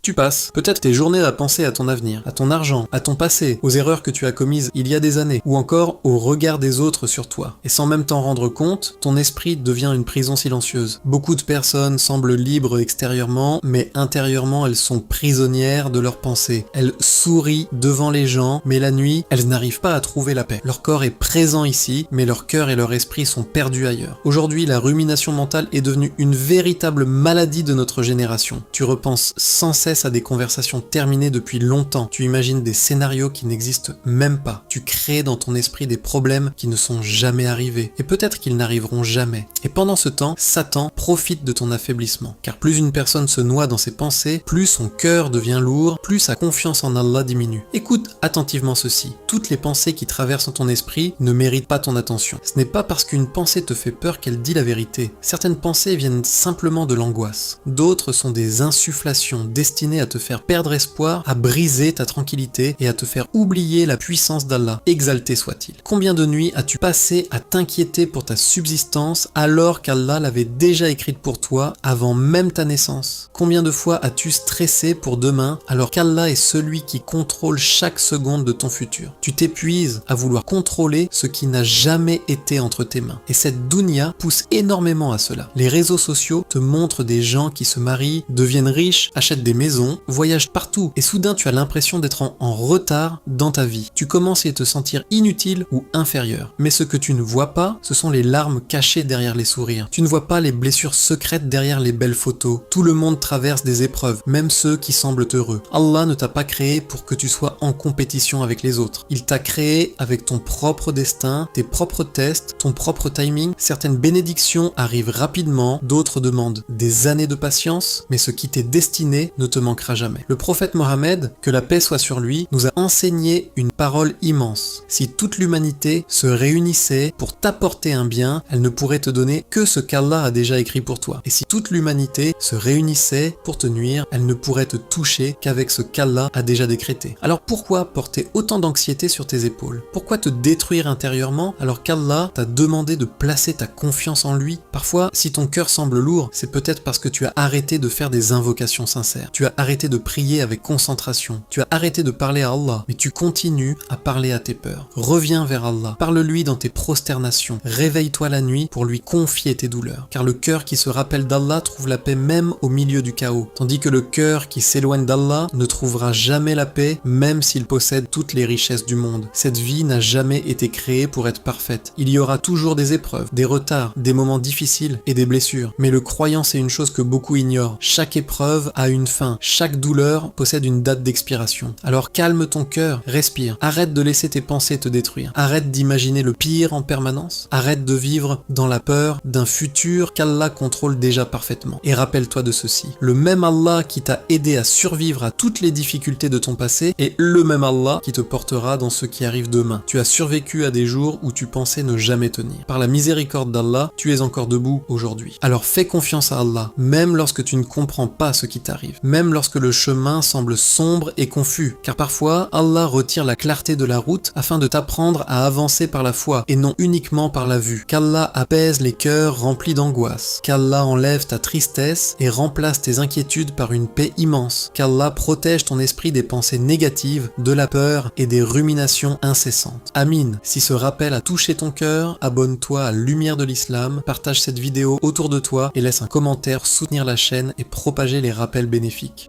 Tu passes peut-être tes journées à penser à ton avenir, à ton argent, à ton passé, aux erreurs que tu as commises il y a des années, ou encore au regard des autres sur toi. Et sans même t'en rendre compte, ton esprit devient une prison silencieuse. Beaucoup de personnes semblent libres extérieurement, mais intérieurement elles sont prisonnières de leurs pensées. Elles sourient devant les gens, mais la nuit, elles n'arrivent pas à trouver la paix. Leur corps est présent ici, mais leur cœur et leur esprit sont perdus ailleurs. Aujourd'hui, la rumination mentale est devenue une véritable maladie de notre génération. Tu repenses sans cesse à des conversations terminées depuis longtemps. Tu imagines des scénarios qui n'existent même pas. Tu crées dans ton esprit des problèmes qui ne sont jamais arrivés. Et peut-être qu'ils n'arriveront jamais. Et pendant ce temps, Satan profite de ton affaiblissement. Car plus une personne se noie dans ses pensées, plus son cœur devient lourd, plus sa confiance en Allah diminue. Écoute attentivement ceci. Toutes les pensées qui traversent ton esprit ne méritent pas ton attention. Ce n'est pas parce qu'une pensée te fait peur qu'elle dit la vérité. Certaines pensées viennent simplement de l'angoisse. D'autres sont des insufflations destinées à te faire perdre espoir, à briser ta tranquillité et à te faire oublier la puissance d'Allah. Exalté soit-il. Combien de nuits as-tu passé à t'inquiéter pour ta subsistance alors qu'Allah l'avait déjà écrite pour toi avant même ta naissance? Combien de fois as-tu stressé pour demain alors qu'Allah est celui qui contrôle chaque seconde de ton futur? Tu t'épuises à vouloir contrôler ce qui n'a jamais été entre tes mains. Et cette dunya pousse énormément à cela. Les réseaux sociaux te montrent des gens qui se marient, deviennent riches, achètent des maisons, voyagent partout et soudain tu as l'impression d'être en retard dans ta vie. Tu commences à te sentir inutile ou inférieur. Mais ce que tu ne vois pas, ce sont les larmes cachées derrière les sourires. Tu ne vois pas les blessures secrètes derrière les belles photos. Tout le monde traverse des épreuves, même ceux qui semblent heureux. Allah ne t'a pas créé pour que tu sois en compétition avec les autres. Il t'a créé avec ton propre destin, tes propres tests, ton propre timing. Certaines bénédictions arrivent rapidement, d'autres demandent des années de patience, mais ce qui t'est destiné ne te manquera jamais. Le prophète Mohammed, que la paix soit sur lui, nous a enseigné une parole immense. Si toute l'humanité se réunissait pour t'apporter un bien, elle ne pourrait te donner que ce qu'Allah a déjà écrit pour toi. Et si toute l'humanité se réunissait pour te nuire, elle ne pourrait te toucher qu'avec ce qu'Allah a déjà décrété. Alors pourquoi porter autant d'anxiété sur tes épaules? Pourquoi te détruire intérieurement alors qu'Allah t'a demandé de placer ta confiance en lui? Parfois, si ton cœur semble lourd, c'est peut-être parce que tu as arrêté de faire des invocations sincères. Tu as arrêté de prier avec concentration. Tu as arrêté de parler à Allah, mais tu continues à parler à tes peurs. Reviens vers Allah. Parle-lui dans tes prosternations. Réveille-toi la nuit pour lui confier tes douleurs. Car le cœur qui se rappelle d'Allah trouve la paix même au milieu du chaos. Tandis que le cœur qui s'éloigne d'Allah ne trouvera jamais la paix, même s'il possède toutes les richesses du monde. Cette vie n'a jamais été créée pour être parfaite. Il y aura toujours des épreuves, des retards, des moments difficiles et des blessures. Mais le croyant, c'est une chose que beaucoup ignorent. Chaque épreuve a une fin. Chaque douleur possède une date d'expiration. Alors calme ton cœur, respire. Arrête de laisser tes pensées te détruire. Arrête d'imaginer le pire en permanence. Arrête de vivre dans la peur d'un futur qu'Allah contrôle déjà parfaitement. Et rappelle-toi de ceci. Le même Allah qui t'a aidé à survivre à toutes les difficultés de ton passé est le même Allah qui te portera dans ce qui arrive demain. Tu as survécu à des jours où tu pensais ne jamais tenir. Par la miséricorde d'Allah, tu es encore debout aujourd'hui. Alors fais confiance à Allah, même lorsque tu ne comprends pas ce qui t'arrive. Même lorsque le chemin semble sombre et confus, car parfois Allah retire la clarté de la route afin de t'apprendre à avancer par la foi et non uniquement par la vue. Qu'Allah apaise les cœurs remplis d'angoisse, qu'Allah enlève ta tristesse et remplace tes inquiétudes par une paix immense, qu'Allah protège ton esprit des pensées négatives, de la peur et des ruminations incessantes. Amin. Si ce rappel a touché ton cœur, abonne-toi à Lumière de l'Islam, partage cette vidéo autour de toi et laisse un commentaire, soutenir la chaîne et propager les rappels bénéfiques.